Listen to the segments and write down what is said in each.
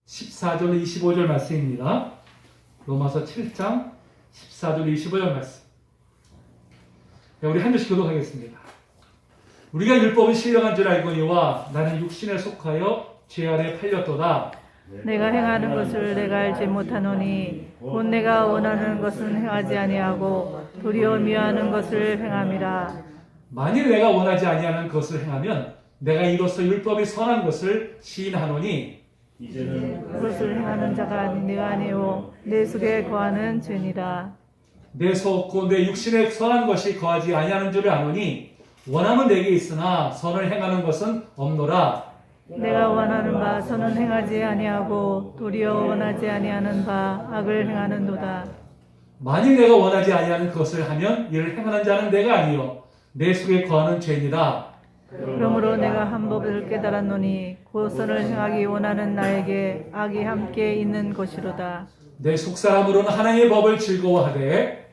14절 25절 말씀입니다. 로마서 7장 14절 25절 말씀. 우리 한 절씩 교독하겠습니다. 우리가 율법은 신령한 줄 알거니와 나는 육신에 속하여 죄 아래 팔렸도다. 내가 행하는 것을 내가 알지 못하노니 곧 내가 원하는 것은 행하지 아니하고 도리어 미워하는 것을 행함이라. 만일 내가 원하지 아니하는 것을 행하면 내가 이로써 율법이 선한 것을 시인하노니 이제는 그것을 행하는 자가 내가 아니요 내 속에 거하는 죄니라. 내 속 곧 내 육신에 선한 것이 거하지 아니하는 줄을 아노니 원함은 내게 있으나 선을 행하는 것은 없노라. 내가 원하는 바 선은 행하지 아니하고 도리어 원하지 아니하는 바 악을 행하는도다. 만일 내가 원하지 아니하는 것을 하면 이를 행하는 자는 내가 아니요 내 속에 거하는 죄니라. 그러므로 내가 한 법을 깨달았노니 곧 선을 행하기 원하는 나에게 악이 함께 있는 것이로다. 내 속사람으로는 하나님의 법을 즐거워하되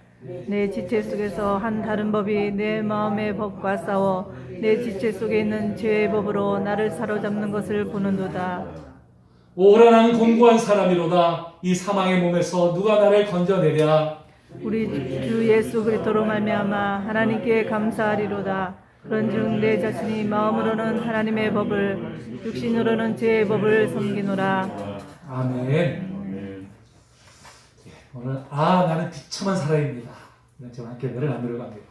내 지체 속에서 한 다른 법이 내 마음의 법과 싸워 내 지체 속에 있는 죄의 법으로 나를 사로잡는 것을 보는도다. 오라 나는 공고한 사람이로다. 이 사망의 몸에서 누가 나를 건져내랴. 우리 주 예수 그리스도로 말미암아 하나님께 감사하리로다. 그런즉 내 자신이 마음으로는 하나님의 법을 육신으로는 죄의 법을 섬기노라. 아멘. 오늘 나는 비참한 사람입니다. 제가 함께 노래 나누려고 합니다.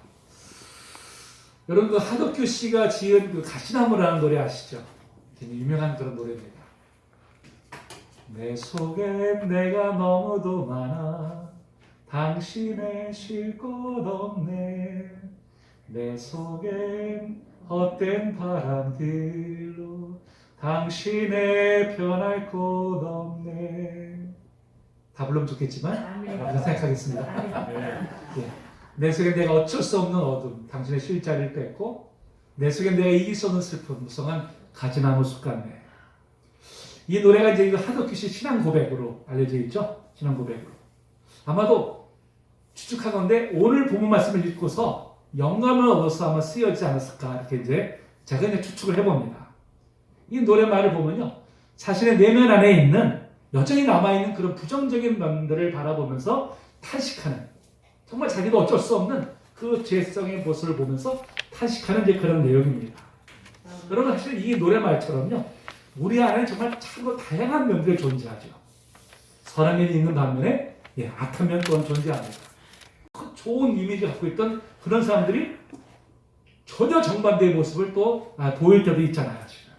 여러분 그 하덕규 씨가 지은 그 가시나무라는 노래 아시죠? 되게 유명한 그런 노래입니다. 내 속엔 내가 너무도 많아 당신의 쉴 곳 없네. 내 속엔 헛된 바람들로 당신의 변할 곳 없네. 다 불러면 좋겠지만 그렇게 생각하겠습니다. 예. 내 속에 내가 어쩔 수 없는 어둠, 당신의 쉴 자리를 뺐고 내 속에 내가 이길 수 없는 슬픔, 무성한 가지나무 숲 같네. 이 노래가 이제 하덕규 씨 신앙 고백으로 알려져 있죠. 신앙 고백으로. 아마도 추측하건대 오늘 본문 말씀을 읽고서 영감을 얻어서 아마 쓰여지지 않았을까 이렇게 이제 제가 이제 추측을 해봅니다. 이 노래말을 보면요, 자신의 내면 안에 있는 여전히 남아있는 그런 부정적인 면들을 바라보면서 탄식하는, 정말 자기도 어쩔 수 없는 그 죄성의 모습을 보면서 탄식하는 이제 그런 내용입니다. 여러분 사실 이 노래말처럼요, 우리 안에 정말 참으로 다양한 면들이 존재하죠. 선한 면이 있는 반면에 악한 면 또한 존재합니다. 좋은 이미지를 갖고 있던 그런 사람들이 전혀 정반대의 모습을 또 보일 때도 있잖아요. 지금.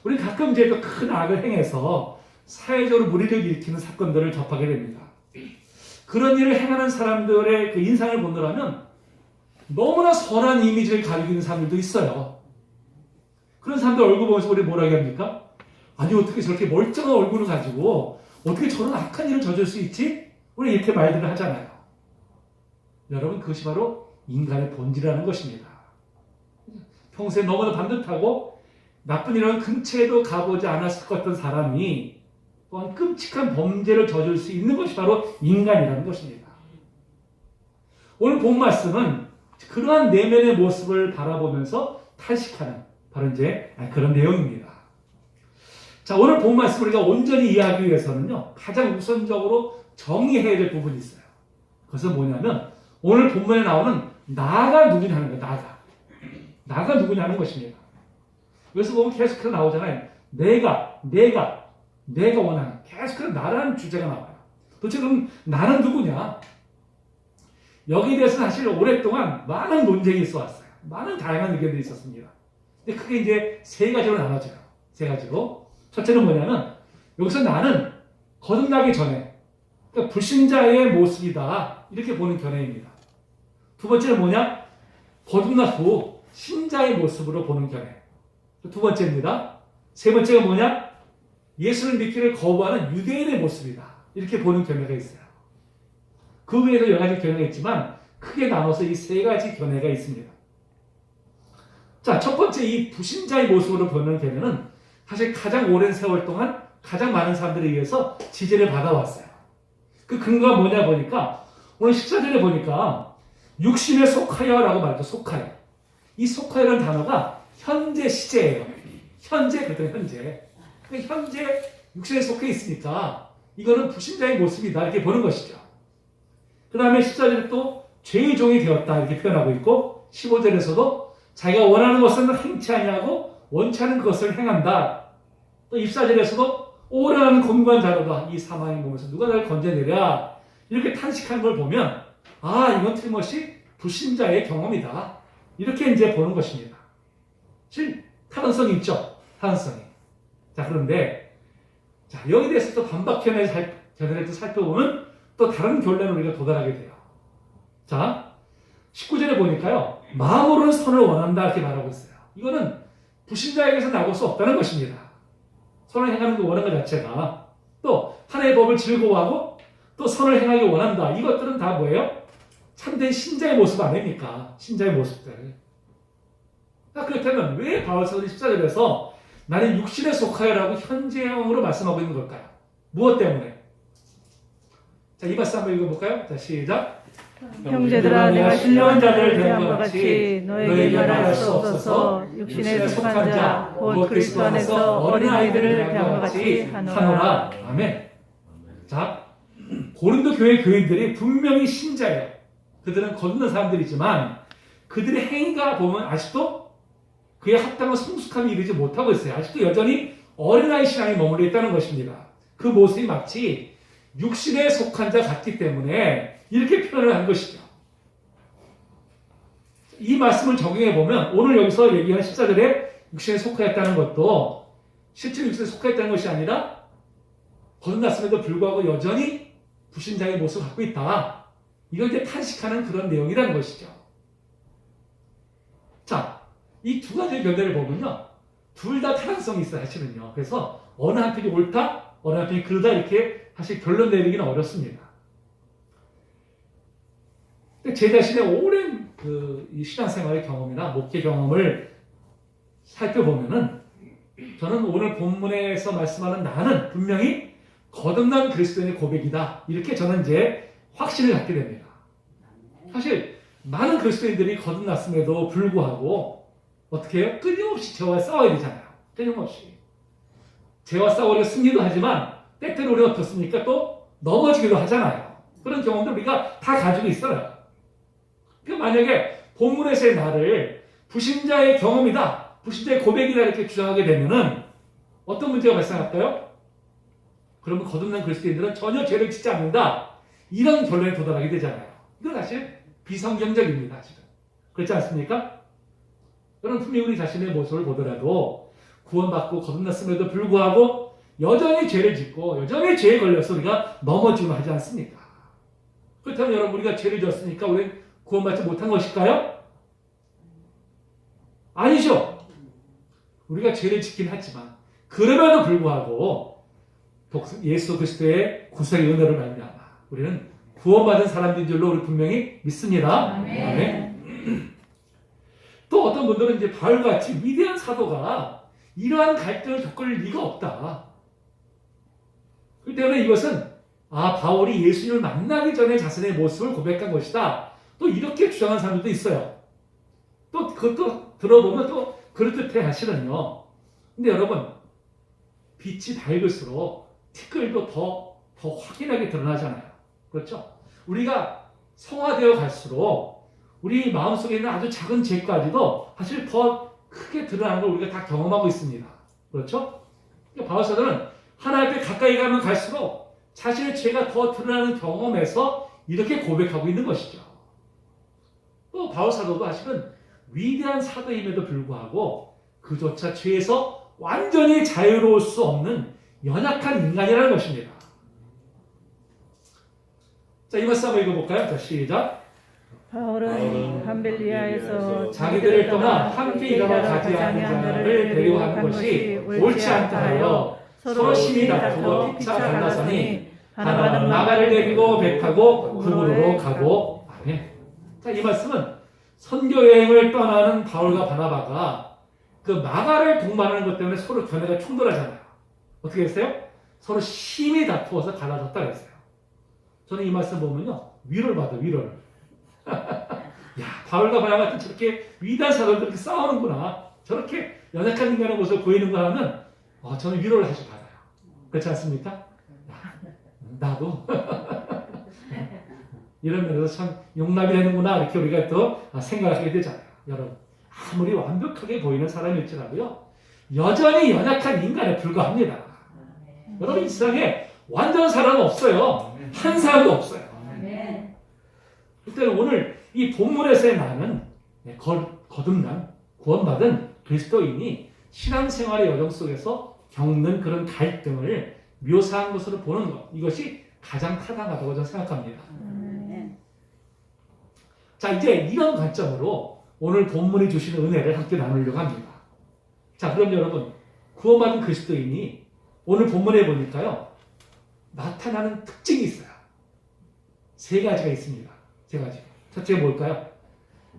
우리 가끔 이제 또 큰 악을 행해서 사회적으로 무리를 일으키는 사건들을 접하게 됩니다. 그런 일을 행하는 사람들의 그 인상을 본다면 너무나 선한 이미지를 가지고 있는 사람들도 있어요. 그런 사람들 얼굴 보면서 우리 뭐라고 합니까? 아니 어떻게 저렇게 멀쩡한 얼굴을 가지고 어떻게 저런 악한 일을 저질 수 있지? 우리 이렇게 말들을 하잖아요. 여러분 그것이 바로 인간의 본질이라는 것입니다. 평소에 너무나 반듯하고 나쁜 일은 근처에도 가보지 않았을 것 같은 사람이 또한 끔찍한 범죄를 저질 수 있는 것이 바로 인간이라는 것입니다. 오늘 본 말씀은 그러한 내면의 모습을 바라보면서 탄식하는 바로 이제 그런 내용입니다. 자, 오늘 본 말씀을 우리가 온전히 이해하기 위해서는요, 가장 우선적으로 정의해야 될 부분이 있어요. 그것은 뭐냐면 오늘 본문에 나오는 나가 누구냐 하는 거예요. 나가 누구냐 하는 것입니다. 여기서 보면 계속해서 나오잖아요. 내가 원하는, 계속해서 나라는 주제가 나와요. 도대체 그럼 나는 누구냐? 여기에 대해서 사실 오랫동안 많은 논쟁이 있어 왔어요. 많은 다양한 의견들이 있었습니다. 근데 크게 이제 세 가지로 나눠져요. 세 가지로. 첫째는 뭐냐면 여기서 나는 거듭나기 전에, 그러니까 불신자의 모습이다, 이렇게 보는 견해입니다. 두 번째는 뭐냐? 거듭난 후 신자의 모습으로 보는 견해. 두 번째입니다. 세 번째가 뭐냐? 예수를 믿기를 거부하는 유대인의 모습이다, 이렇게 보는 견해가 있어요. 그 외에도 여러 가지 견해가 있지만 크게 나눠서 이 세 가지 견해가 있습니다. 자, 첫 번째 이 불신자의 모습으로 보는 견해는 사실 가장 오랜 세월 동안 가장 많은 사람들에 의해서 지지를 받아왔어요. 그 근거가 뭐냐 보니까 오늘 14절에 보니까 육신에 속하여라고 말했죠. 속하여. 이 속하여라는 단어가 현재 시제예요. 현재, 그랬더니 현재. 그 현재 육신에 속해 있으니까 이거는 불신자의 모습이다 이렇게 보는 것이죠. 그 다음에 14절에 또 죄의 종이 되었다 이렇게 표현하고 있고 15절에서도 자기가 원하는 것은 행치 아니하고 원치 않은 것을 행한다. 또 24절에서도 오래하는 곤고한 자로다. 이 사망의 몸에서 누가 나를 건져내랴. 이렇게 탄식하는 걸 보면 아 이건 틀림없이 불신자의 경험이다. 이렇게 이제 보는 것입니다. 실 타당성이 있죠. 타당성이. 자 그런데 자 여기에 대해서 또 반박편을 또 살펴보면 또 다른 결론에 우리가 도달하게 돼요. 자 19절에 보니까요. 마음으로는 선을 원한다 이렇게 말하고 있어요. 이거는 불신자에게서 나올 수 없다는 것입니다. 선을 행하는 그 원하는 것 자체가 또 하나님의 법을 즐거워하고 또 선을 행하기 원한다. 이것들은 다 뭐예요? 참된 신자의 모습 아닙니까? 신자의 모습들. 그렇다면 왜 바울사도는 14절에서 나는 육신에 속하여라고 현재형으로 말씀하고 있는 걸까요? 무엇 때문에? 자, 이 말씀 한번 읽어볼까요? 자, 시작. 형제들아 내가 신령한 자를 대한 것 같이 너에게 말할 수 없어서 육신에 속한 자 곧 그리스도 안에서 어린아이들을 대한 것 같이 하노라. 아멘. 자, 고린도 교회 교인들이 분명히 신자예요. 그들은 거듭난 사람들이지만 그들의 행위가 보면 아직도 그에 합당한 성숙함이 이르지 못하고 있어요. 아직도 여전히 어린아이 신앙에 머물러 있다는 것입니다. 그 모습이 마치 육신에 속한 자 같기 때문에 이렇게 표현을 한 것이죠. 이 말씀을 적용해 보면 오늘 여기서 얘기한 14절에 육신에 속하였다는 것도 실제 육신에 속하였다는 것이 아니라 거듭났음에도 불구하고 여전히 불신자의 모습을 갖고 있다. 이걸 이제 탄식하는 그런 내용이라는 것이죠. 자, 이 두 가지의 견해를 보면요. 둘 다 타당성이 있어요, 사실은요. 그래서 어느 한편이 옳다, 어느 한편이 그르다 이렇게 사실 결론 내리기는 어렵습니다. 제 자신의 오랜 이 신앙생활의 경험이나 목회 경험을 살펴보면은 저는 오늘 본문에서 말씀하는 나는 분명히 거듭난 그리스도인의 고백이다. 이렇게 저는 이제 확신을 갖게 됩니다. 사실 많은 그리스도인들이 거듭났음에도 불구하고 어떻게 해요? 끊임없이 죄와 싸워야 되잖아요. 끊임없이. 죄와 싸우려 승리도 하지만 때때로 우리가 어떻습니까? 또 넘어지기도 하잖아요. 그런 경험도 우리가 다 가지고 있어요. 그러니까 만약에 본문에서의 나를 불신자의 경험이다, 불신자의 고백이다 이렇게 주장하게 되면은 어떤 문제가 발생할까요? 그러면 거듭난 그리스도인들은 전혀 죄를 짓지 않는다. 이런 결론에 도달하게 되잖아요. 이건 사실 비성경적입니다. 사실은. 그렇지 않습니까? 여러분 분명히 우리 자신의 모습을 보더라도 구원받고 거듭났음에도 불구하고 여전히 죄를 짓고 여전히 죄에 걸려서 우리가 넘어지기만 하지 않습니까? 그렇다면 여러분 우리가 죄를 졌으니까 우리는 구원받지 못한 것일까요? 아니죠. 우리가 죄를 짓긴 하지만 그럼에도 불구하고 예수 그리스도의 구속의 은혜를 말미암아 우리는 구원받은 사람들인 줄로 우리 분명히 믿습니다. 아멘. 또 어떤 분들은 이제 바울같이 위대한 사도가 이러한 갈등을 겪을 리가 없다. 그렇기 때문에 이것은 바울이 예수님을 만나기 전에 자신의 모습을 고백한 것이다. 또 이렇게 주장하는 사람들도 있어요. 또 그것도 들어보면 또 그럴듯해 하시는요. 근데 여러분 빛이 밝을수록 티끌도 더 확연하게 드러나잖아요. 그렇죠? 우리가 성화되어 갈수록 우리 마음속에 있는 아주 작은 죄까지도 사실 더 크게 드러나는 걸 우리가 다 경험하고 있습니다. 그렇죠? 그러니까 바울 사도는 하나님 앞에 가까이 가면 갈수록 자신의 죄가 더 드러나는 경험에서 이렇게 고백하고 있는 것이죠. 또 바울 사도도 사실은 위대한 사도임에도 불구하고 그조차 죄에서 완전히 자유로울 수 없는 연약한 인간이라는 것입니다. 자, 이 말씀 한번 읽어볼까요? 자, 시작. 바울은 함벨리아에서 자기들을 떠나 함께 일하러 가지 않은 자를 데리고 가는 것이 옳지 않다 하여 서로 심히 다투고 피차 갈라서니 하나는 마가를 데리고 배 타고 그물로 가고. 아멘. 자, 이 말씀은 선교여행을 떠나는 바울과 바나바가 그 마가를 동반하는 것 때문에 서로 견해가 충돌하잖아요. 어떻게 했어요? 서로 심히 다투어서 갈라졌다 그랬어요. 저는 이 말씀 보면요. 위로를 받아요. 위로를. 야, 바울과 바나바가 저렇게 위대한 사람들 이렇게 싸우는구나. 저렇게 연약한 인간의 모습을 보이는가 하면 저는 위로를 사실 받아요. 그렇지 않습니까? 나도 이런 면에서 참 용납이 되는구나 이렇게 우리가 또 생각하게 되잖아요. 여러분 아무리 완벽하게 보이는 사람일지라도요 여전히 연약한 인간에 불과합니다. 여러분 이 세상에 완전한 사람은 없어요. 한 사람도 없어요. 일단 오늘 이 본문에서의 나는 거듭난 구원받은 그리스도인이 신앙생활의 여정 속에서 겪는 그런 갈등을 묘사한 것으로 보는 것 이것이 가장 타당하다고 저는 생각합니다. 자 이제 이런 관점으로 오늘 본문이 주시는 은혜를 함께 나누려고 합니다. 자 그럼 여러분 구원받은 그리스도인이 오늘 본문에 보니까요 나타나는 특징이 있어요. 세 가지가 있습니다. 세 가지. 첫째가 뭘까요?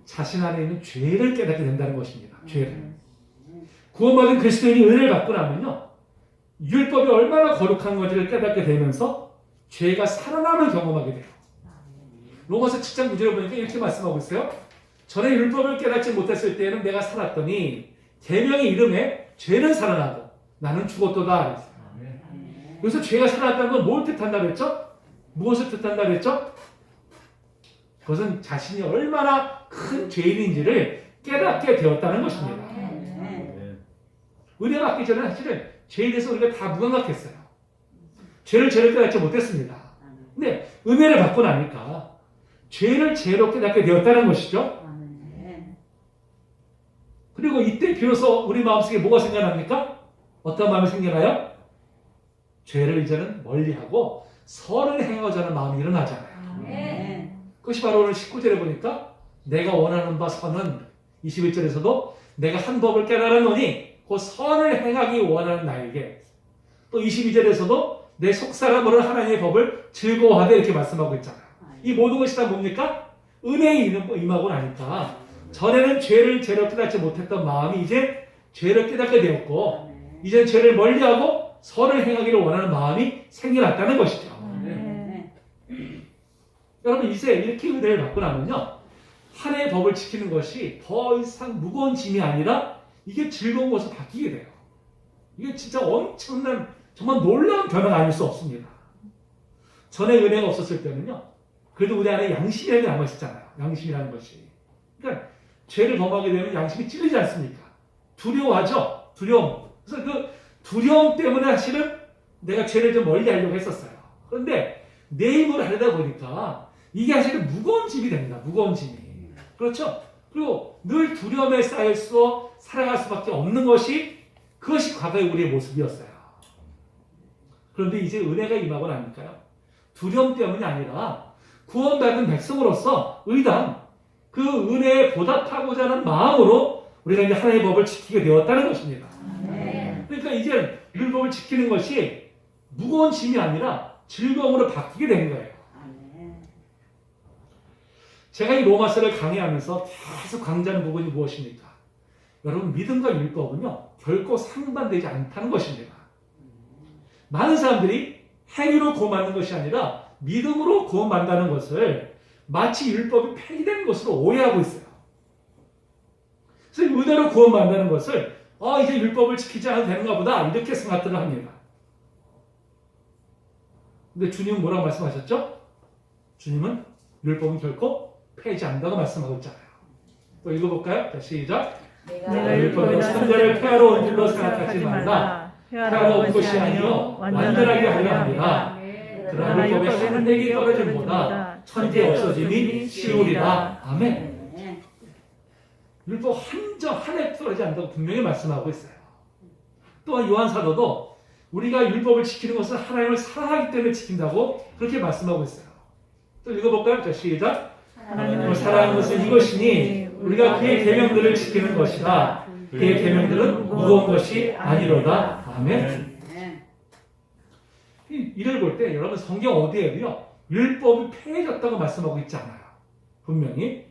자신 안에 있는 죄를 깨닫게 된다는 것입니다. 죄를. 구원받은 그리스도인이 은혜를 받고 나면요 율법이 얼마나 거룩한 건지를 깨닫게 되면서 죄가 살아남을 경험하게 돼요. 로마서 7장 9절에 보니까 이렇게 말씀하고 있어요. 전에 율법을 깨닫지 못했을 때에는 내가 살았더니 계명의 이름에 죄는 살아나고 나는 죽었도다. 그래서 죄가 살아났다는 건 뭘 뜻한다 그랬죠? 무엇을 뜻한다 그랬죠? 그것은 자신이 얼마나 큰 죄인인지를 깨닫게 되었다는 것입니다. 은혜 받기 전에 사실은 죄에 대해서 우리가 다 무감각했어요. 죄를 죄로 깨닫지 못했습니다. 근데 은혜를 받고 나니까 죄를 죄로 깨닫게 되었다는 것이죠. 그리고 이때 비로소 우리 마음속에 뭐가 생겨납니까? 어떤 마음이 생겨나요? 죄를 이제는 멀리하고 선을 행하고자 하는 마음이 일어나잖아요. 그것이 바로 오늘 19절에 보니까 내가 원하는 바 선은 21절에서도 내가 한 법을 깨달았노니 그 선을 행하기 원하는 나에게 또 22절에서도 내 속사람으로 하나님의 법을 즐거워하되 이렇게 말씀하고 있잖아요. 이 모든 것이 다 뭡니까? 은혜에 임하고 나니까 전에는 죄를 죄로 깨닫지 못했던 마음이 이제 죄를 깨닫게 되었고 이제 죄를 멀리하고 선을 행하기를 원하는 마음이 생겨났다는 것이죠. 여러분 이제 이렇게 은혜를 받고 나면요 하나님의 법을 지키는 것이 더 이상 무거운 짐이 아니라 이게 즐거운 것으로 바뀌게 돼요. 이게 진짜 엄청난 정말 놀라운 변화가 아닐 수 없습니다. 전에 은혜가 없었을 때는요 그래도 우리 안에 양심이라는 게 남아있었잖아요. 양심이라는 것이. 그러니까 죄를 범하게 되면 양심이 찔리지 않습니까? 두려워하죠. 두려움. 그래서 그 두려움 때문에 사실은 내가 죄를 좀 멀리 하려고 했었어요. 그런데 내 힘으로 하려다 보니까 이게 사실은 무거운 짐이 됩니다. 무거운 짐이. 그렇죠? 그리고 늘 두려움에 쌓여서 살아갈 수밖에 없는 것이 그것이 과거의 우리의 모습이었어요. 그런데 이제 은혜가 임하고 나니까요. 두려움 때문이 아니라 구원받은 백성으로서 의당 그 은혜에 보답하고자 하는 마음으로 우리가 이제 하나님의 법을 지키게 되었다는 것입니다. 그러니까 이제 율법을 지키는 것이 무거운 짐이 아니라 즐거움으로 바뀌게 된 거예요. 제가 이 로마서를 강의하면서 계속 강조하는 부분이 무엇입니까? 여러분 믿음과 율법은요 결코 상반되지 않다는 것입니다. 많은 사람들이 행위로 구원받는 것이 아니라 믿음으로 구원받는다는 것을 마치 율법이 폐기된 것으로 오해하고 있어요. 그래서 은혜로 구원받는다는 것을 이제 율법을 지키지 않아도 되는가 보다 이렇게 생각들을 합니다. 근데 주님은 뭐라고 말씀하셨죠? 주님은 율법은 결코 폐지 않는다고 말씀하고 있잖아요. 또 읽어볼까요? 자, 시작. 내가 율법은 선자를 폐하러 온 줄로 생각하지 말라. 폐하러 온 것이 아니요 완전하게 하려 합니다. 그러나 율법의 한대기 떨어짐보다 천대 없어짐이 쉬우리라. 아멘. 율법 한해 떨어지지 않는다고 분명히 말씀하고 있어요. 또한 요한사도도 우리가 율법을 지키는 것은 하나님을 사랑하기 때문에 지킨다고 그렇게 말씀하고 있어요. 또 읽어볼까요? 자, 시작. 하나님을 사랑하는 것은 이것이니 우리가 그의 계명들을 지키는 것이다. 그의 계명들은 무거운 것이 아니로다. 아멘. 이를 볼 때 여러분 성경 어디에도요 율법이 폐해졌다고 말씀하고 있지 않아요. 분명히.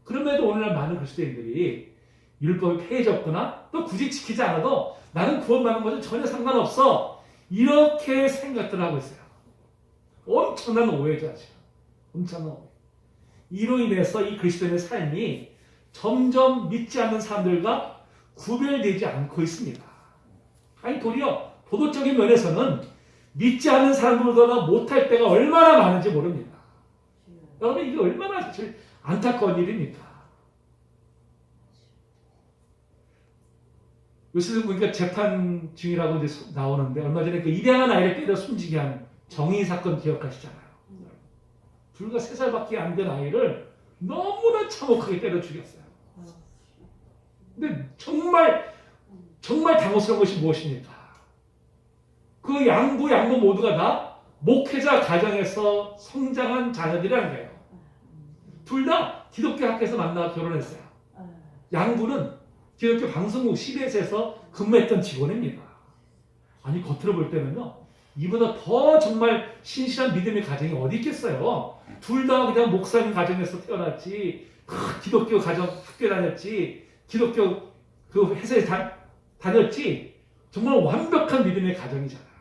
그럼에도 오늘날 많은 그리스도인들이 율법이 폐해졌거나 또 굳이 지키지 않아도 나는 구원받는 것은 전혀 상관없어. 이렇게 생각들 하고 있어요. 엄청난 오해죠. 사실. 엄청난 오해. 이로 인해서 이 그리스도인의 삶이 점점 믿지 않는 사람들과 구별되지 않고 있습니다. 아니 도리어 도덕적인 면에서는 믿지 않는 사람들보다 못할 때가 얼마나 많은지 모릅니다. 여러분 이게 얼마나 사실 안타까운 일입니까? 요새 보니까 재판 중이라고 이제 나오는데 얼마 전에 그 입양한 아이를 때려 숨지게 한 정의 사건 기억하시잖아요. 불과 3살밖에 안 된 아이를 너무나 참혹하게 때려 죽였어요. 근데 정말 당혹스러운 것이 무엇입니까? 그 양부 모두가 다 목회자 가정에서 성장한 자녀들이라는 거예요. 둘 다 기독교 학교에서 만나 결혼했어요. 양부는 기독교 방송국 CBS에서 근무했던 직원입니다. 아니 겉으로 볼 때는요. 이보다 더 정말 신실한 믿음의 가정이 어디 있겠어요. 둘 다 그냥 목사님 가정에서 태어났지. 기독교 가정 학교 다녔지. 기독교 그 회사에 다녔지. 정말 완벽한 믿음의 가정이잖아요.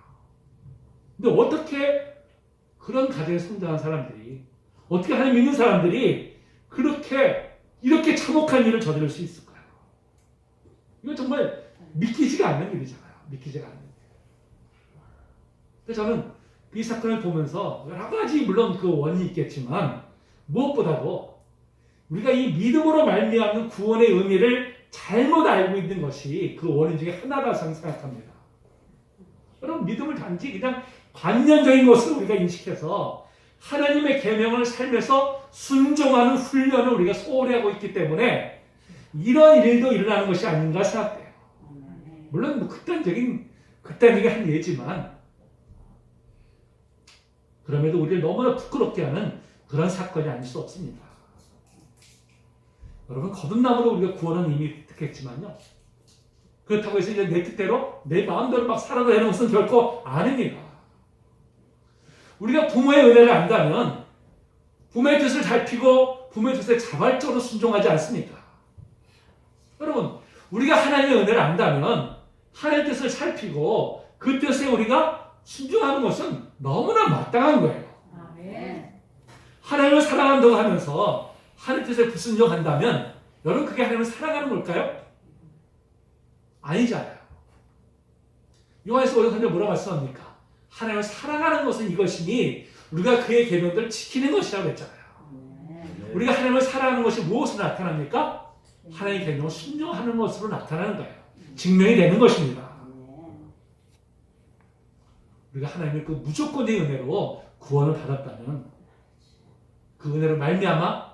근데 어떻게 그런 가정에 성장한 사람들이 어떻게 하나님 믿는 사람들이 이렇게 참혹한 일을 저지를 수 있을까요? 이건 정말 믿기지가 않는 일이잖아요. 믿기지가 않는 일. 그래서 저는 이 사건을 보면서 여러 가지 물론 그 원인이 있겠지만 무엇보다도 우리가 이 믿음으로 말미암는 구원의 의미를 잘못 알고 있는 것이 그 원인 중에 하나라고 생각합니다. 여러분 믿음을 단지 그냥 관념적인 것으로 우리가 인식해서 하나님의 계명을 살면서 순종하는 훈련을 우리가 소홀히 하고 있기 때문에 이런 일도 일어나는 것이 아닌가 생각돼요. 물론 뭐 극단적인 한 예지만 그럼에도 우리를 너무나 부끄럽게 하는 그런 사건이 아닐 수 없습니다. 여러분 거듭남으로 우리가 구원은 이미 득했지만요. 그렇다고 해서 이제 내 뜻대로 내 마음대로 막 살아도 되는 것은 결코 아닙니다. 우리가 부모의 은혜를 안다면 부모의 뜻을 살피고 부모의 뜻에 자발적으로 순종하지 않습니까? 여러분 우리가 하나님의 은혜를 안다면 하나님의 뜻을 살피고 그 뜻에 우리가 순종하는 것은 너무나 마땅한 거예요. 하나님을 사랑한다고 하면서 하나님의 뜻에 불순종한다면 여러분 그게 하나님을 사랑하는 걸까요? 아니잖아요. 요한에서 오늘 선생 뭐라고 말씀합니까? 하나님을 사랑하는 것은 이것이니 우리가 그의 계명들을 지키는 것이라고 했잖아요. 우리가 하나님을 사랑하는 것이 무엇으로 나타납니까? 하나님의 계명을 순종하는 것으로 나타나는 거예요. 증명이 되는 것입니다. 우리가 하나님의 그 무조건의 은혜로 구원을 받았다면 그 은혜를 말미암아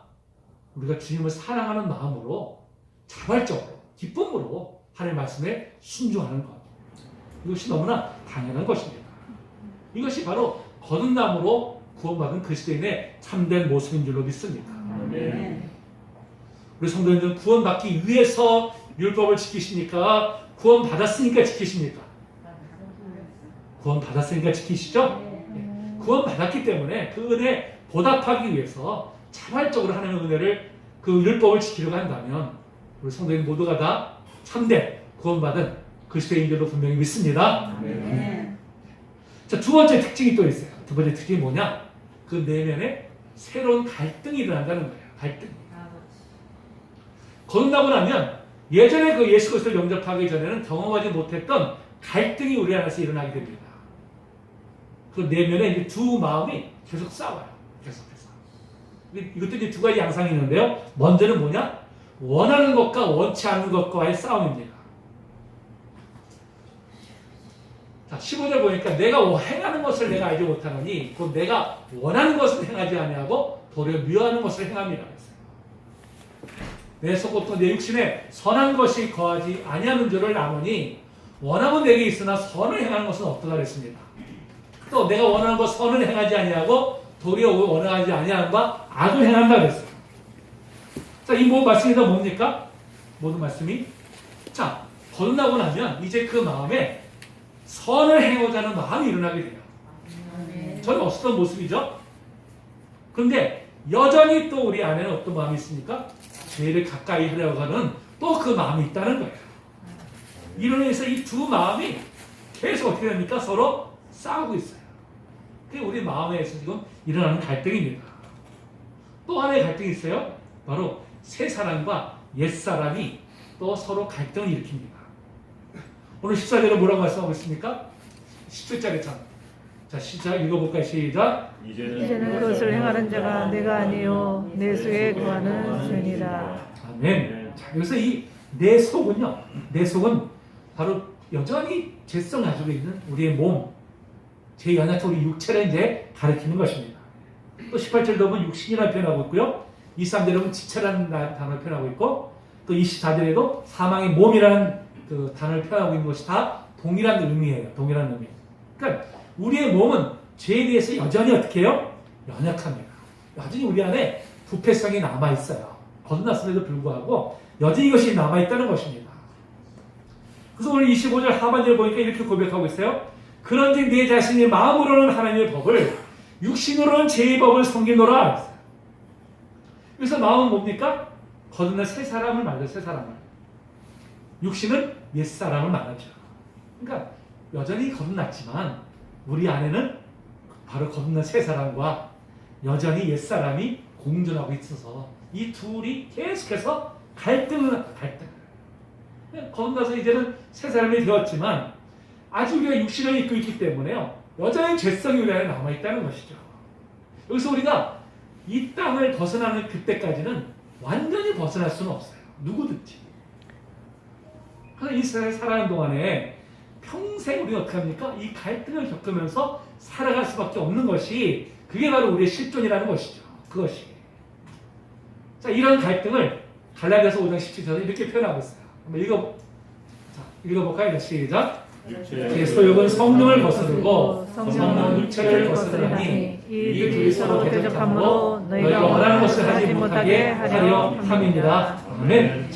우리가 주님을 사랑하는 마음으로 자발적으로 기쁨으로 하나님의 말씀에 순종하는 것. 이것이 너무나 당연한 것입니다. 이것이 바로 거듭남으로 구원받은 그리스도인의 참된 모습인 줄로 믿습니다. 우리 성도님들은 구원받기 위해서 율법을 지키십니까? 구원받았으니까 지키십니까? 구원받았으니까 지키시죠? 네. 구원받았기 때문에 그 은혜 보답하기 위해서 자발적으로 하나님의 은혜를 그 율법을 지키려고 한다면 우리 성도님 모두가 다 참된 구원받은 그리스도인 줄로 분명히 믿습니다. 자, 두 번째 특징이 또 있어요. 두 번째 특징이 뭐냐? 그 내면에 새로운 갈등이 일어난다는 거예요. 갈등. 거듭나고 나면 예전에 그 예수 그리스도를 영접하기 전에는 경험하지 못했던 갈등이 우리 안에서 일어나게 됩니다. 그 내면에 이제 두 마음이 계속 싸워요. 계속해서. 이것도 이제 두 가지 양상이 있는데요. 먼저는 뭐냐? 원하는 것과 원치 않는 것과의 싸움입니다. 자, 15절 보니까 내가 행하는 것을 내가 알지 못하노니 곧 내가 원하는 것을 행하지 아니하고 도리어 미워하는 것을 행함이라 했어요. 내 속옷도 내 육신에 선한 것이 거하지 아니하는 줄을 아노니 원함은 내게 있으나 선을 행하는 것은 없도다 그랬습니다. 또 내가 원하는 것 선을 행하지 아니하고 도리어 원하지 아니하는 바 악을 행한다 그랬어요. 자, 이 말씀이 다 뭡니까? 모든 말씀이 자, 거듭나고 나면 이제 그 마음에 선을 행하고자 하는 마음이 일어나게 돼요. 전에 없었던 모습이죠. 그런데 여전히 또 우리 안에는 어떤 마음이 있습니까? 죄를 가까이 하려고 하는 또 그 마음이 있다는 거예요. 이로 인해서 이 두 마음이 계속 어떻게 됩니까? 서로 싸우고 있어요. 그게 우리 마음에서 지금 일어나는 갈등입니다. 또 하나의 갈등이 있어요. 바로 새 사람과 옛 사람이 또 서로 갈등을 일으킵니다. 오늘 14절에 뭐라고 말씀하고 있습니까? 10절짜리 참. 자, 시작 읽어볼까요? 시작. 이제는 그것을 행하는 자가 내가 아니요 내 속에 거하는 죄니라. 아멘. 자, 여기서 이 내 속은요. 내 속은 바로 여전히 죄성 가지고 있는 우리의 몸, 제 연약한 우리 육체를 이제 가리키는 것입니다. 또 18절도 보면 육신이라는 표현하고 있고요. 23절에 보면 지체라는 단어를 표현하고 있고, 또 24절에도 사망의 몸이라는 그 단어를 표현하고 있는 것이 다 동일한 의미예요. 동일한 의미. 그러니까 우리의 몸은 죄에 대해서 여전히 어떻게 해요? 연약합니다. 여전히 우리 안에 부패성이 남아있어요. 거듭났음에도 불구하고 여전히 이것이 남아있다는 것입니다. 그래서 오늘 25절 하반절 보니까 이렇게 고백하고 있어요. 그런즉 내 자신이 마음으로는 하나님의 법을, 육신으로는 죄의 법을 섬기노라. 그래서 마음은 뭡니까? 거듭난 새 사람을 말해요. 새 사람을. 육신은 옛 사람을 말하죠. 그러니까 여전히 거듭났지만 우리 안에는 바로 거듭난 새 사람과 여전히 옛 사람이 공존하고 있어서 이 둘이 계속해서 갈등을. 거듭나서 이제는 새 사람이 되었지만 아직 우리가 육신을 입고 있기 때문에요. 여전히 죄성이 우리 안에 남아있다는 것이죠. 여기서 우리가 이 땅을 벗어나는 그때까지는 완전히 벗어날 수는 없어요. 누구든지. 그래서 이 세상에 살아가는 동안에 평생 우리가 어떻게 합니까? 이 갈등을 겪으면서 살아갈 수밖에 없는 것이 그게 바로 우리의 실존이라는 것이죠. 그것이. 자, 이런 갈등을 갈라디아서 5장 17절에서 이렇게 표현하고 있어요. 한번 읽어볼까요? 시작. 제 소욕은 성령을 거스르고 성령은 육체를 거스르니 이 둘이 서로 대적함으로 너희가 원하는 것을 하지 못하게 하려 함이니라. 아멘.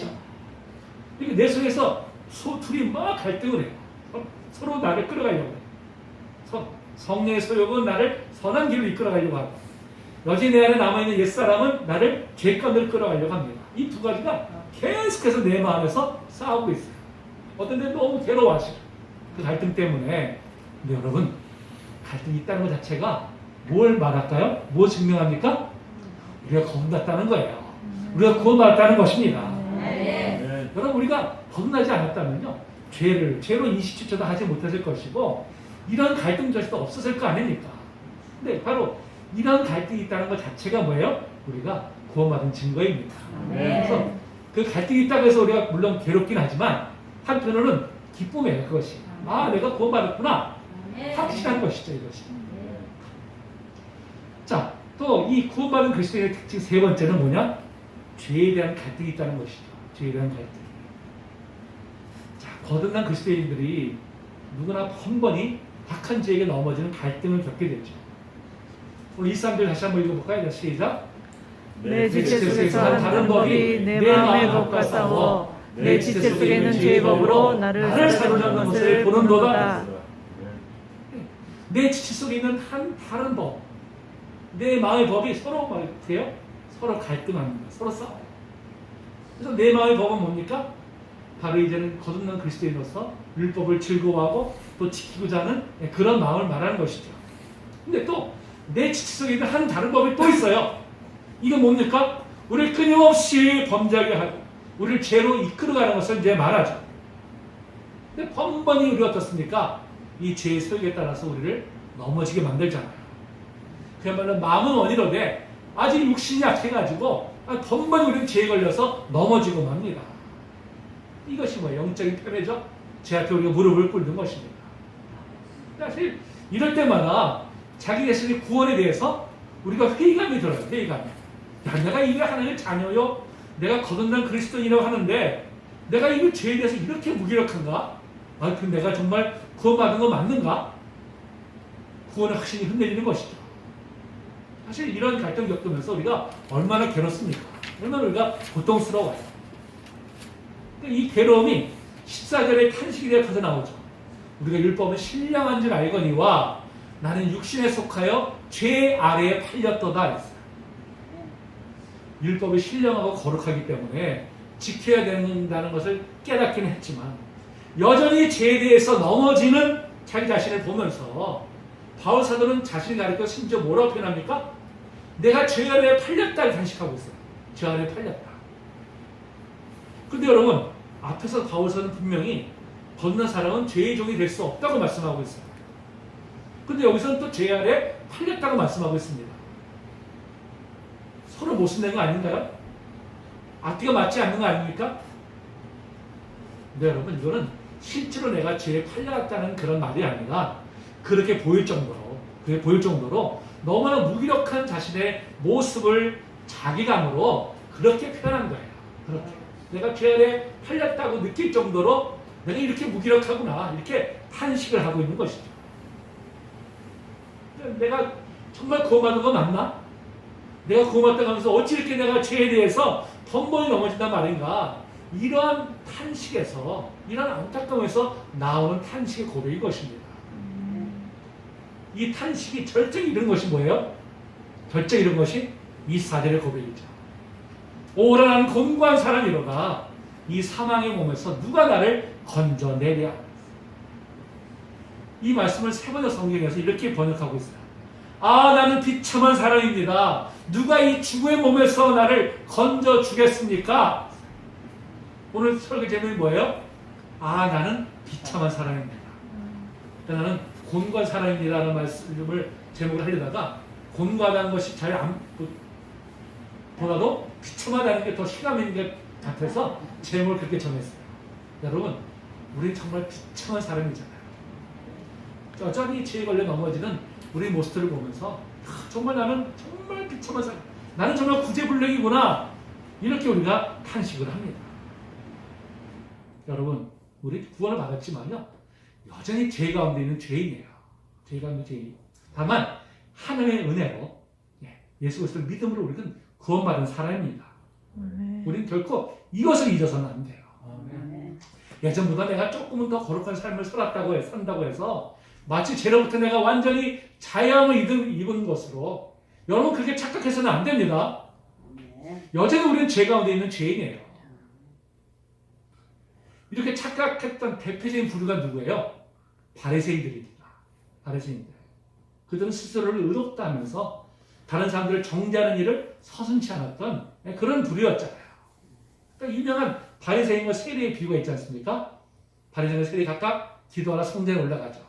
이게 내 속에서 둘이 막 갈등을 해요. 서로 나를 끌어가려고 해요. 성령의 소욕은 나를 선한 길로 이끌어가려고 하고, 여전히 내 안에 남아있는 옛사람은 나를 죄감으로 끌어가려고 합니다. 이 두 가지가 계속해서 내 마음에서 싸우고 있어요. 어떤 데는 너무 괴로워하시고 그 갈등 때문에. 근데 여러분, 갈등이 있다는 것 자체가 뭘 말할까요? 뭐 증명합니까? 우리가 거듭났다는 거예요. 우리가 구원받았다는 것입니다. 네. 여러분, 우리가 거듭나지 않았다면요, 죄로 27초도 하지 못했을 것이고 이런 갈등 자체도 없었을 거 아닙니까? 근데 바로 이런 갈등이 있다는 것 자체가 뭐예요? 우리가 구원받은 증거입니다. 그래서 그 갈등이 있다고 해서 우리가 물론 괴롭긴 하지만 한편으로는 기쁨이에요. 그것이. 아, 내가 구원받았구나. 확실한 것이죠. 이것이. 자, 또 이 구원받은 그리스도인의 특징 세 번째는 뭐냐? 죄에 대한 갈등이 있다는 것이죠. 죄에 대한 갈등. 자, 거듭난 그리스도인들이 누구나 번번이 악한 죄에게 넘어지는 갈등을 겪게 되죠. 오늘 23절 다시 한번 읽어볼까요? 시작. 내 지체 속에서 하는 다른 법이 내 마음의 법과 싸워 내 지체 속에 있는 죄의 법으로 나를 사로잡는 것을 보는도다. 내 지체 속에 있는 한 다른 법, 내 마음의 법이 서로 어때요? 서로 갈등합니다. 서로 싸워요. 그래서 내 마음의 법은 뭡니까? 바로 이제는 거듭난 그리스도인으로서 율법을 즐거워하고 또 지키고자 하는 그런 마음을 말하는 것이죠. 근데 또 내 지체 속에 있는 한 다른 법이 또 있어요. 이건 뭡니까? 우리를 끊임없이 범죄하게 하고 우리를 죄로 이끌어가는 것을 이제 말하죠. 근데 번번이 우리가 어떻습니까? 이 죄의 소욕에 따라서 우리를 넘어지게 만들잖아요. 그야말로 마음은 원이로되 아직 육신이 약해가지고 번번이 우리는 죄에 걸려서 넘어지고 맙니다. 이것이 뭐예요? 영적인 패배죠? 죄 앞에 우리가 무릎을 꿇는 것입니다. 사실 이럴 때마다 자기 자신의 구원에 대해서 우리가 회의감이 들어요. 회의감이. 야, 내가 이게 하나님의 자녀요? 내가 거듭난 그리스도인이라고 하는데 내가 이 죄에 대해서 이렇게 무기력한가? 아, 그럼 내가 정말 구원받은 거 맞는가? 구원의 확신이 흔들리는 것이죠. 사실 이런 갈등 겪으면서 우리가 얼마나 괴롭습니까? 얼마나 우리가 고통스러워요. 이 괴로움이 14절의 탄식이 되어서 나오죠. 우리가 율법은 신령한 줄 알거니와 나는 육신에 속하여 죄 아래에 팔렸도다 했어요. 율법이 신령하고 거룩하기 때문에 지켜야 된다는 것을 깨닫기는 했지만 여전히 죄에 대해서 넘어지는 자기 자신을 보면서 바울 사도는 자신이 가르쳐 심지어 뭐라고 표현합니까? 내가 죄 아래에 팔렸다고 단식하고 있어요. 죄 아래에 팔렸다. 근데 여러분, 앞에서 바울 사도는 분명히 거듭난 사람은 죄의 종이 될 수 없다고 말씀하고 있어요. 근데 여기서는 또 죄 아래 팔렸다고 말씀하고 있습니다. 서로 모순된 거 아닌가요? 앞뒤가 맞지 않는 거 아닙니까? 근데 여러분, 이거는 실제로 내가 죄에 팔려갔다는 그런 말이 아니라 그렇게 보일 정도로 너무나 무기력한 자신의 모습을 자기감으로 그렇게 표현한 거예요. 그렇게. 내가 죄 아래 팔렸다고 느낄 정도로 내가 이렇게 무기력하구나, 이렇게 탄식을 하고 있는 것이죠. 내가 정말 구원받은 거 맞나? 내가 구원받다고 하면서 어찌 이렇게 내가 죄에 대해서 덤벙이 넘어진단 말인가? 이러한 탄식에서, 이러한 안타까움에서 나오는 탄식의 고백인 것입니다. 이 탄식이 절정이 이른 것이 뭐예요? 절정이 이른 것이 이 4절의 고백이죠. 오라 나는 곤고한 사람이로다. 이 사망의 몸에서 누가 나를 건져내랴. 이 말씀을 세 번의 성경에서 이렇게 번역하고 있어요. 아, 나는 비참한 사람입니다. 누가 이 죽음의 몸에서 나를 건져주겠습니까? 오늘 설교 제목이 뭐예요? 아, 나는 비참한 사람입니다. 나는 곤고한 사람입니다라는 말씀을 제목을 하려다가 곤고하다는 것이 잘 보다도 비참하다는 게 더 실감 있는 것 같아서 제목을 그렇게 정했어요. 여러분, 우리 정말 비참한 사람이잖아요. 여전히 죄에 걸려 넘어지는 우리 모습들을 보면서 정말 나는 정말 비참한 사람, 나는 정말 구제불능이구나, 이렇게 우리가 탄식을 합니다. 여러분, 우리 구원을 받았지만요, 여전히 죄 가운데 있는 죄인이에요. 죄 가운데 죄인. 다만 하나님의 은혜로 예수 그리스도를 믿음으로 우리는 구원받은 사람입니다. 우리는 결코 이것을 잊어서는 안 돼요. 예전보다 내가 조금은 더 거룩한 삶을 산다고 해서 마치 죄로부터 내가 완전히 자유함을 입은 것으로 여러분 그렇게 착각해서는 안 됩니다. 여전히 우리는 죄 가운데 있는 죄인이에요. 이렇게 착각했던 대표적인 부류가 누구예요? 바리새인들입니다. 바리새인들. 그들은 스스로를 의롭다 하면서 다른 사람들을 정죄하는 일을 서슴지 않았던 그런 부류였잖아요. 그러니까 유명한 바리새인과 세리의 비유가 있지 않습니까? 바리새인과 세리 각각 기도하러 성전에 올라가죠.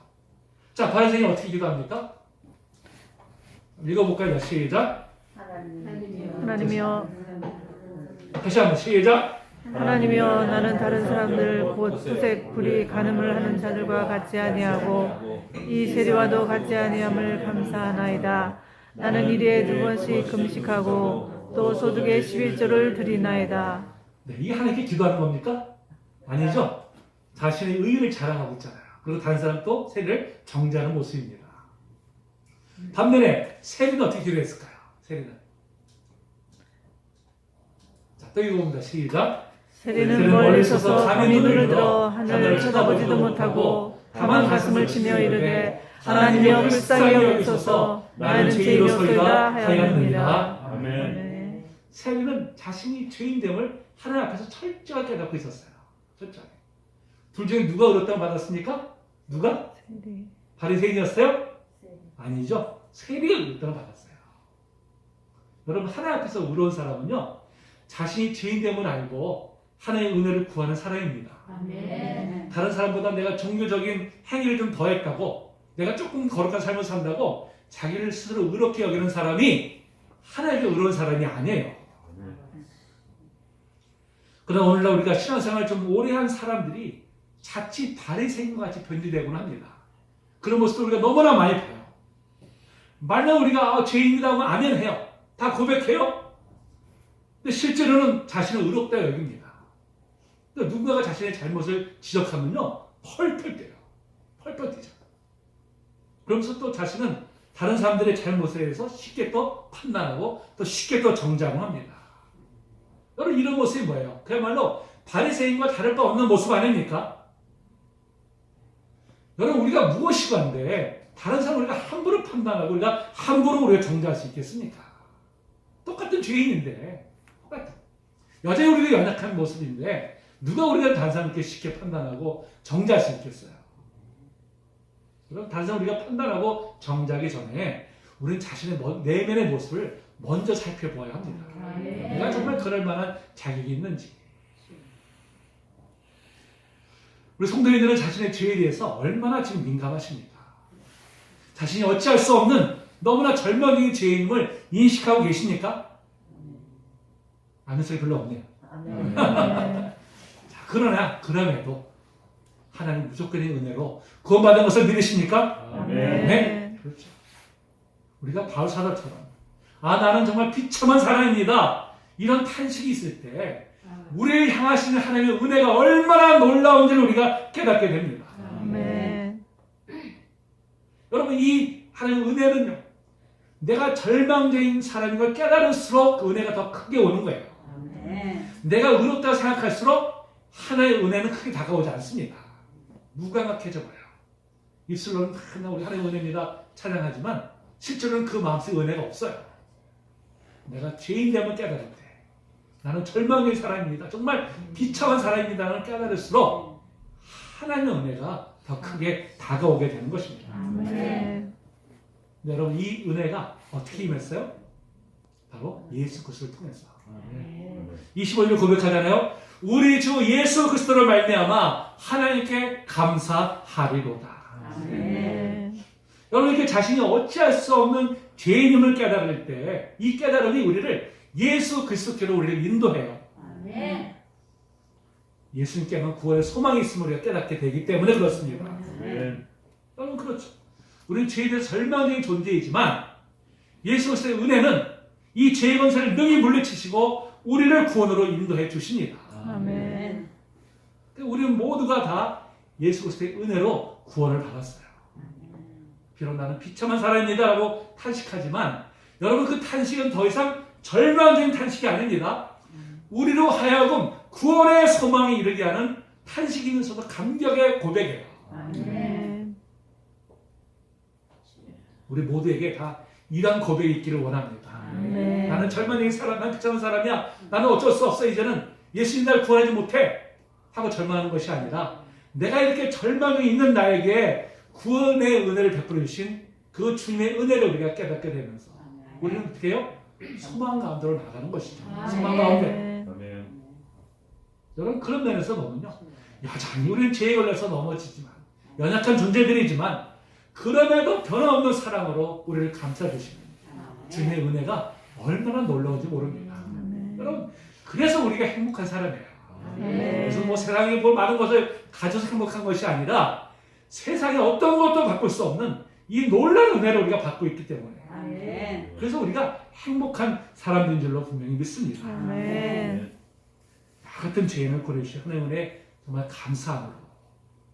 자, 바리새인이 어떻게 기도합니까? 읽어볼까요? 시작. 하나님이여, 다시 한번 시작. 하나님이여, 나는 다른 사람들 곧 수색, 불의, 간음을 하는 자들과 같지 아니하고 이 세리와도 같지 아니함을 감사하나이다. 나는 일에 2번씩 금식하고 또 소득의 11조를 드리나이다. 네, 이게 하나님께 기도하는 겁니까? 아니죠. 자신의 의를 자랑하고 있잖아요. 그리고 다른 사람 또 세리를 정죄하는 모습입니다. 반면에 세리는 어떻게 기도했을까요? 세리는. 자, 또 읽어봅니다. 시작. 세리는 멀리 서서 감히 눈을 들어 하늘을 쳐다보지도 못하고 다만 가슴을 치며 이르되 하나님이여 불쌍히 여기소서, 나는 죄인이로소이다 하였느니라. 아멘. 세리는 자신이 죄인됨을 하나님 앞에서 철저하게 깨닫고 있었어요. 철저하게. 둘 중에 누가 의롭다고 받았습니까? 누가? 세리. 바리새인이었어요? 아니죠. 세리가 의롭다고 받았어요. 여러분, 하나님 앞에서 의로운 사람은요, 자신이 죄인됨을 알고 하나님의 은혜를 구하는 사람입니다. 아멘. 다른 사람보다 내가 종교적인 행위를 좀 더했다고, 내가 조금 거룩한 삶을 산다고 자기를 스스로 의롭게 여기는 사람이 하나님께 의로운 사람이 아니에요. 그러나 오늘날 우리가 신앙생활을 좀 오래 한 사람들이 자칫 바리새인과 같이 변질되곤 합니다. 그런 모습을 우리가 너무나 많이 봐요. 만약 우리가 죄인이다 하면 아멘 해요. 다 고백해요. 근데 실제로는 자신을 의롭다 여깁니다. 그러니까 누군가가 자신의 잘못을 지적하면요, 펄펄 뛰어요. 펄펄 뛰죠. 그러면서 또 자신은 다른 사람들의 잘못에 대해서 쉽게 또 판단하고 또 쉽게 또 정죄하고 합니다. 여러분, 이런 모습이 뭐예요? 그야말로 바리새인과 다를 바 없는 모습 아닙니까? 여러분, 우리가 무엇이 관데 다른 사람을 우리가 함부로 판단하고 우리가 함부로 우리가 정죄할 수 있겠습니까? 똑같은 죄인인데, 똑같은. 여전히 우리가 연약한 모습인데 누가 우리가 다른 사람을 이렇게 쉽게 판단하고 정죄할 수 있겠어요? 그럼 다른 사람 우리가 판단하고 정죄하기 전에 우리는 자신의 내면의 모습을 먼저 살펴보아야 합니다. 내가 정말 그럴 만한 자격이 있는지. 우리 성도님들은 자신의 죄에 대해서 얼마나 지금 민감하십니까? 자신이 어찌할 수 없는 너무나 절망적인 죄인임을 인식하고 계십니까? 아는 소리 별로 없네요. 아멘. 자, 그러나 그럼에도 하나님 무조건의 은혜로 구원받은 것을 믿으십니까? 아멘. 네? 그렇죠. 우리가 바울 사도처럼 나는 정말 비참한 사람입니다. 이런 탄식이 있을 때 우리를 향하시는 하나님의 은혜가 얼마나 놀라운지를 우리가 깨닫게 됩니다. 아멘. 여러분, 이 하나님의 은혜는요, 내가 절망적인 사람인 걸 깨달을수록 그 은혜가 더 크게 오는 거예요. 내가 의롭다고 생각할수록 하나님의 은혜는 크게 다가오지 않습니다. 무감각해져 버려요. 입술로는 다 우리 하나님의 은혜입니다 찬양하지만 실제로는 그 마음속에 은혜가 없어요. 내가 죄인됨을 깨달을 때, 나는 절망적인 사람입니다, 정말 비참한 사람입니다를 깨달을수록 하나님의 은혜가 더 크게 다가오게 되는 것입니다. 아멘. 근데 여러분, 이 은혜가 어떻게 임했어요? 바로 예수 그리스도를 통해서. 25절 고백하잖아요. 우리 주 예수 그리스도를 말미암아 하나님께 감사하리로다. 아멘. 여러분, 이렇게 자신이 어찌할 수 없는 죄인임을 깨달을 때 이 깨달음이 우리를 예수 그리스도께로 우리를 인도해요. 예수님께는 구원의 소망이 있음을 우리가 깨닫게 되기 때문에 그렇습니다. 여러분, 그렇죠. 우리는 죄에 대해서 절망적인 존재이지만 예수 그리스도의 은혜는 이 죄의 권세를 능히 물리치시고 우리를 구원으로 인도해 주십니다. 아멘. 우리는 모두가 다 예수 그리스도의 은혜로 구원을 받았어요. 비록 나는 비참한 사람입니다 라고 탄식하지만 여러분, 그 탄식은 더 이상 절망적인 탄식이 아닙니다. 우리로 하여금 구원의 소망에 이르게 하는 탄식이면서도 감격의 고백이에요. 아멘. 우리 모두에게 다 이런 고백이 있기를 원합니다. 아멘. 나는 절망적인 사람, 난 비참한 사람이야, 나는 어쩔 수 없어, 이제는 예수님 날 구원하지 못해 하고 절망하는 것이 아니라 내가 이렇게 절망이 있는 나에게 구원의 은혜를 베풀어 주신 그 주님의 은혜를 우리가 깨닫게 되면서 우리는 어떻게 해요? 소망 가운데로 나가는 것이죠. 소망 가운데. 여러분, 그런 면에서 보면요, 여전히 우리는 죄에 걸려서 넘어지지만 연약한 존재들이지만 그럼에도 변함없는 사랑으로 우리를 감싸주시는 주님의 은혜가 얼마나 놀라운지 모릅니다. 여러분, 그래서 우리가 행복한 사람이에요. 그래서 뭐 세상에 뭐 많은 것을 가져서 행복한 것이 아니라 세상에 어떤 것도 바꿀 수 없는 이 놀라운 은혜를 우리가 받고 있기 때문에 그래서 우리가 행복한 사람들인 줄로 분명히 믿습니다. 아멘. 나 같은 죄인을 고려주신 하나님의 은혜 정말 감사함으로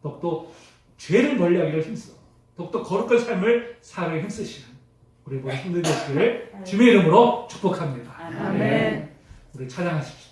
더욱더 죄를 멀리하기를 힘써 더욱더 거룩한 삶을 살아가기 힘쓰시는 우리 모든 성도들 되시기를 주님의 이름으로 축복합니다. 아멘. 우리 찬양하십시오.